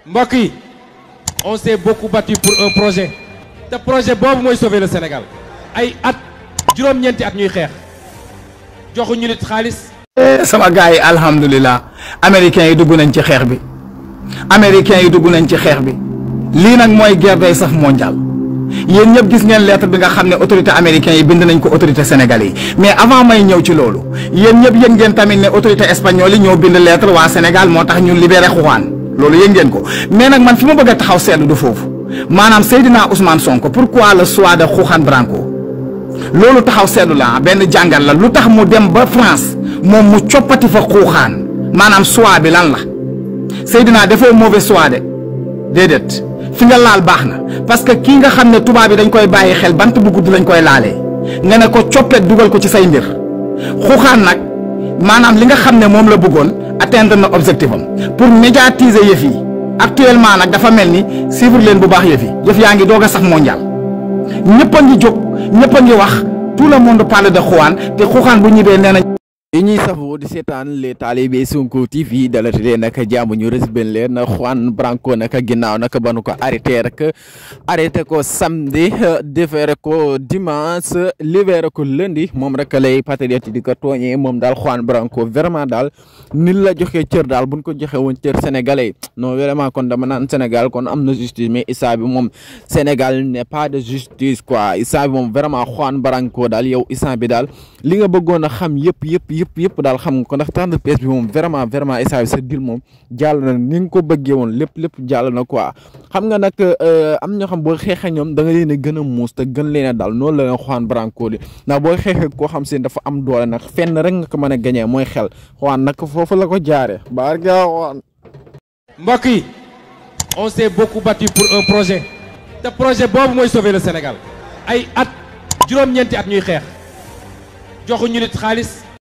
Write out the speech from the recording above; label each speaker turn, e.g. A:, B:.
A: mbokk yi on s'est beaucoup battu pour un projet te projet boobu mooy sauver le Sénégal ay at juróom-ñeenti at ñuy xeex joxuñu nit xaalis.
B: sama gars yi alhamdulilah américains yi dugg nañ ci xeex bi américains yi dugg nañ ci xeex bi lii nag mooy guerre day saf mondial yéen ñëpp gis ngeen lettre bi nga xam ne autorité américains yi bind nañ ko autorité sénégalais yi mais avant may ñëw ci loolu yéen ñëpp yëg ngeen tamit ne autorité espagnole yi ñoo bind lettre waa Sénégal moo tax ñu libéré Juan loolu yëg ngeen ko mais nag man fi ma bëgg a taxaw seetlu du foofu maanaam Seydina Ousmane Sonko pourquoi le choix de Juan Branco loolu taxaw seetlu la benn jàngat la lu tax mu dem ba France moom mu coppati fa xuuxaan maanaam choix bi lan la Seydina defoo mauvais choix de déedéet fi nga laal baax na parce que kii nga xam ne tubaab bi dañ koy bàyyi xel bant bu gudd lañ koy laalee nga ne ko coppet dugal ko ci say mbir xuuxaan nag maanaam li nga xam ne moom la bëggoon atteindre na objectif am pour médiatiser yëf yi actuellement nag dafa mel ni suivre leen bu baax yëf yaa ngi doog a sax mondial ñëpp a ngi jóg ñëpp a ngi wax tout le monde parle de Juan te xuuxaan bu ñibbee nee na
C: yi ñuy safoo di seetaan les talibé Sonko TV dalati leen nag jàmm ñu résbén leen Juan Branco nag ginnaaw nag ba nu ko arrêté ko samedi defeere ko dimanche libéré ko lundi moom rek lay patriote di ko tooñee moom daal Juan Branco vraiment daal ni la joxe cër daal buñ ko joxe woon cër sénégalais non vraiment kon dama naan Sénégal kon am na justice mais issa bi moom Sénégal n'est pas de justice quoi issa bi moom vraiment Juan Branco daal yow issa bi daal li nga bëggoon a xam yëpp daal xam nga ko ndax temps de paix bi moom vraiment issa bi sa dil moom jàll na ni nga ko bëggee woon lépp jàll na quoi xam nga nag am ñoo xam boo xeexee ñoom da nga leen a gën a muus te gën leen a daal noonu la leen Juan Branco di ndax boo xeexee koo xam seen dafa am doole nag fenn rek nga ko mën a gañee mooy xel Juan nag foofu la ko jaaree barga Juan.
A: mbokk yi on s'est beaucoup battu pour un projet te projet boobu mooy sauver le Sénégal ay at juróom-ñeenti at ñuy xeex joxuñu nit xaalis